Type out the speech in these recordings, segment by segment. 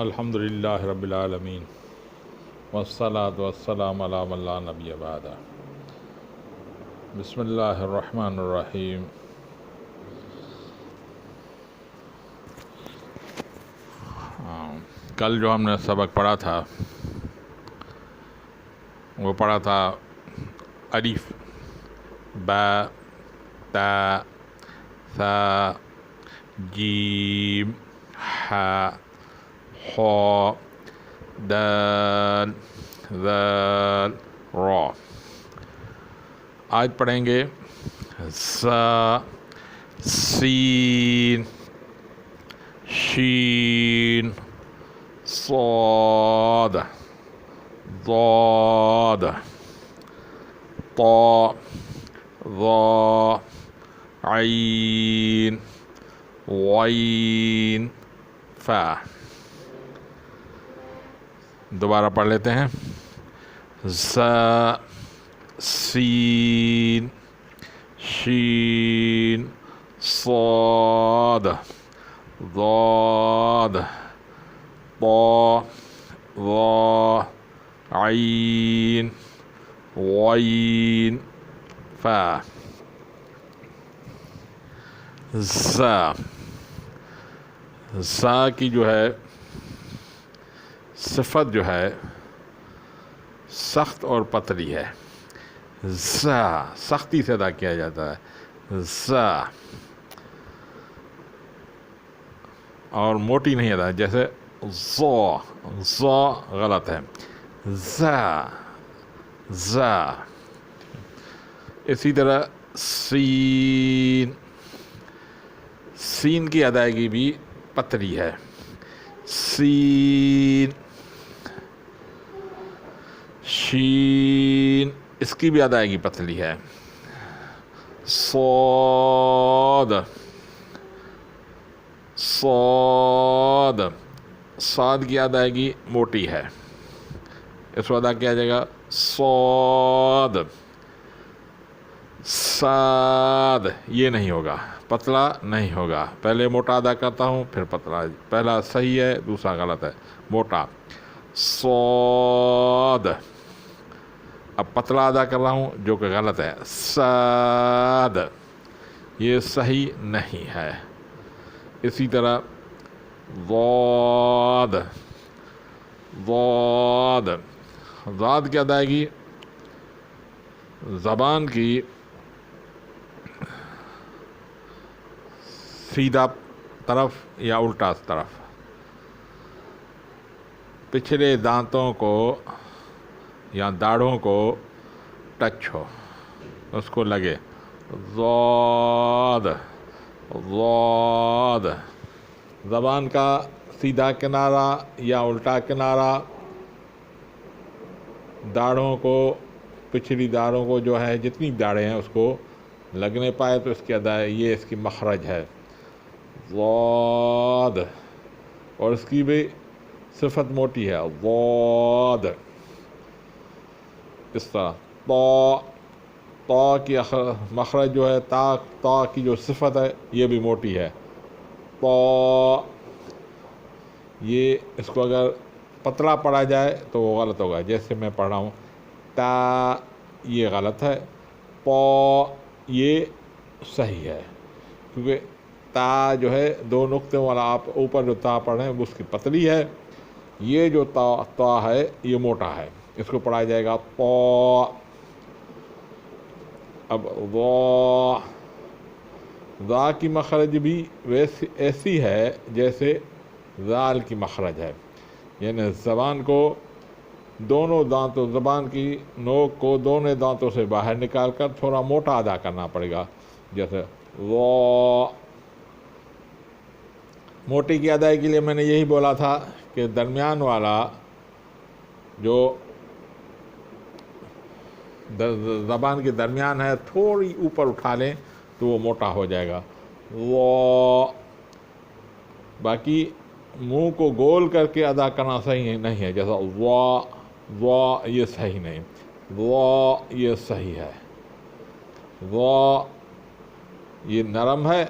الحمد للہ رب العالمین والصلاة والسلام علی من لا نبی بعد. بسم اللہ الرحمن الرحیم. کل جو ہم نے سبق پڑھا تھا وہ پڑھا تھا الف، با، تا، ثا، جیم، حا، خا، دال، ذال، را. آج پڑھیں گے زا، سین، شین، صاد، ضاد، طا، ظا، عین، غین، فا. دوبارہ پڑھ لیتے ہیں. زا، سین، شین، صاد، ضاد، طا، ظا، عین، غین، فا. زا کی جو ہے صفت جو ہے سخت اور پتلی ہے. زا سختی سے ادا کیا جاتا ہے. زا اور موٹی نہیں ادا، جیسے زا غلط ہے. زا. اسی طرح سین کی ادائیگی بھی پتلی ہے. سین. شین اس کی بھی ادائیگی پتلی ہے. صاد کی ادائیگی موٹی ہے، اس کو ادا کیا جائے گا صاد. صاد یہ نہیں ہوگا، پتلا نہیں ہوگا. پہلے موٹا ادا کرتا ہوں پھر پتلا. پہلا صحیح ہے، دوسرا غلط ہے. موٹا صاد. اب پتلا ادا کر رہا ہوں جو کہ غلط ہے. صاد یہ صحیح نہیں ہے. اسی طرح ضاد کی ادائیگی زبان کی سیدھا طرف یا الٹا طرف، پچھلے دانتوں کو یا داڑھوں کو ٹچ ہو، اس کو لگے. ضاد. زبان کا سیدھا کنارہ یا الٹا کنارہ داڑھوں کو، پچھلی داڑھوں کو جو ہے جتنی داڑھیں ہیں اس کو لگنے پائے تو اس کی ادائیگی، یہ اس کی مخرج ہے. ضاد. اور اس کی بھی صفت موٹی ہے. ضاد. اس طرح طا کی مخرج جو ہے، تا کی جو صفت ہے یہ بھی موٹی ہے. طا. یہ اس کو اگر پتلا پڑھا جائے تو وہ غلط ہوگا. جیسے میں پڑھ رہا ہوں تا، یہ غلط ہے. طا یہ صحیح ہے، کیونکہ تا جو ہے دو نقطے والا، آپ اوپر جو تا پڑھ رہے ہیں اس کی پتلی ہے. یہ جو تا ہے یہ موٹا ہے، اس کو پڑھا جائے گا طا. اب ضا کی مخرج بھی ایسی ہے جیسے ذال کی مخرج ہے، یعنی زبان کو دونوں دانتوں، زبان کی نوک کو دونوں دانتوں سے باہر نکال کر تھوڑا موٹا ادا کرنا پڑے گا. جیسے موٹی کی ادائیگی کے لیے میں نے یہی بولا تھا کہ درمیان والا جو زبان کے درمیان ہے تھوڑی اوپر اٹھا لیں تو وہ موٹا ہو جائے گا. باقی منہ کو گول کر کے ادا کرنا صحیح نہیں ہے، جیسا وا یہ صحیح نہیں. وا یہ صحیح ہے. یہ نرم ہے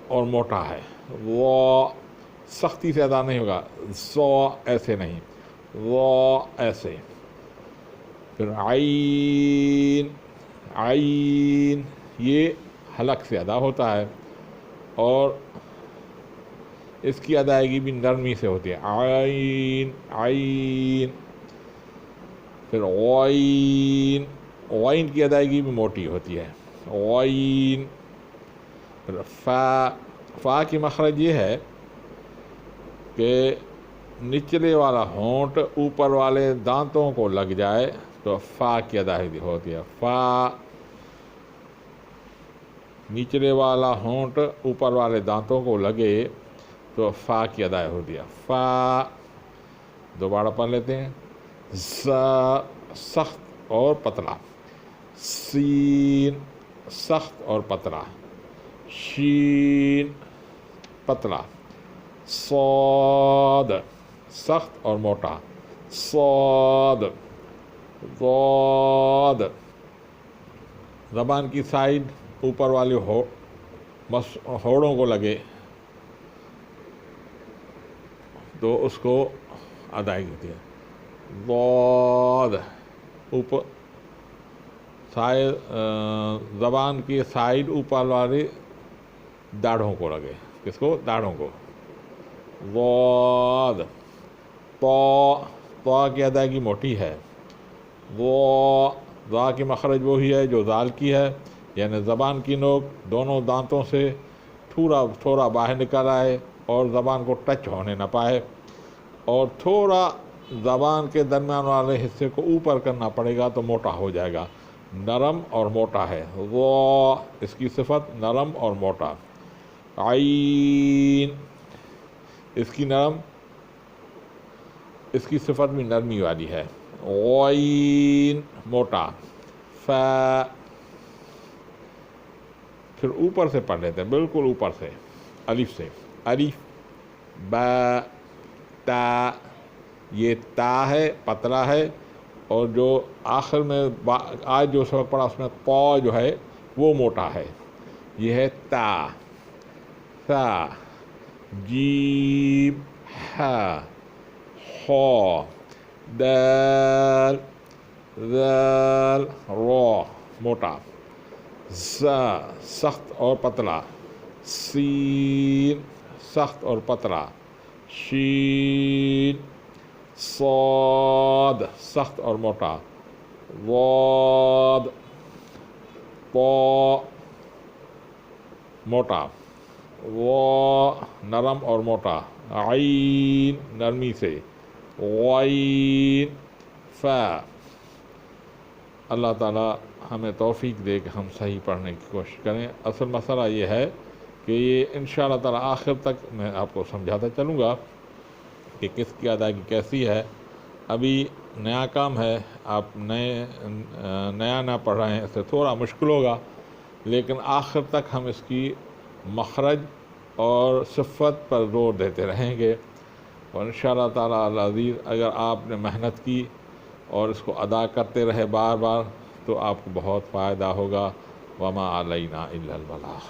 اور موٹا ہے. سختی سے ادا نہیں ہوگا، زو ایسے نہیں، وہ ایسے. پھر عین، عین یہ حلق سے ادا ہوتا ہے اور اس کی ادائیگی بھی نرمی سے ہوتی ہے، عین عین. پھر غین، غین کی ادائیگی بھی موٹی ہوتی ہے، غین. پھر فا، فا کی مخرج یہ ہے کہ نچلے والا ہونٹ اوپر والے دانتوں کو لگ جائے تو فا کی ادائیگی ہوتی ہے، فا. نچلے والا ہونٹ اوپر والے دانتوں کو لگے تو فا کی ادائیگی ہوتی ہے، فا. دوبارہ پڑھ لیتے ہیں. ز سخت اور پتلا، سین سخت اور پتلا، شین پتلا، صاد سخت اور موٹا، صاد. ضاد زبان کی سائڈ اوپر والے ہوڑوں کو لگے تو اس کو ادائیگی ہوتی ہے. ضاد اوپر زبان کی سائڈ اوپر والے داڑھوں کو لگے، کس کو؟ داڑھوں کو. ضاد. طا کی ادائیگی موٹی ہے، ضا کی مخرج وہی ہے جو ذال کی ہے، یعنی زبان کی نوک دونوں دانتوں سے تھوڑا باہر نکل آئے اور زبان کو ٹچ ہونے نہ پائے، اور تھوڑا زبان کے درمیان والے حصے کو اوپر کرنا پڑے گا تو موٹا ہو جائے گا. نرم اور موٹا ہے، وہ اس کی صفت نرم اور موٹا. عین اس کی صفت بھی نرمی والی ہے. غین موٹا. فا پھر اوپر سے پڑھ لیتے ہیں، بالکل اوپر سے، الف سے. الف، با، تا. یہ تا ہے، پتلا ہے، اور جو آخر میں آج جو سبق پڑھا اس میں طا جو ہے وہ موٹا ہے. یہ ہے تا. ثا، جیم، ہا، خا، دال، ذال، را موٹا. زا سخت اور پتلا، سین سخت اور پتلا، شین، صاد سخت اور موٹا، ضاد، طا موٹا، وا نرم اور موٹا، عین نرمی سے، غین، فا. اللہ تعالیٰ ہمیں توفیق دے کہ ہم صحیح پڑھنے کی کوشش کریں. اصل مسئلہ یہ ہے کہ یہ انشاءاللہ تعالیٰ آخر تک میں آپ کو سمجھاتا چلوں گا کہ کس کی ادائیگی کیسی ہے. ابھی نیا کام ہے، آپ نیا نہ پڑھ رہے ہیں، اس سے تھوڑا مشکل ہوگا، لیکن آخر تک ہم اس کی مخرج اور صفت پر زور دیتے رہیں گے، اور انشاءاللہ تعالیٰ العزیز اگر آپ نے محنت کی اور اس کو ادا کرتے رہے بار بار تو آپ کو بہت فائدہ ہوگا. وما علینا الا البلاغ.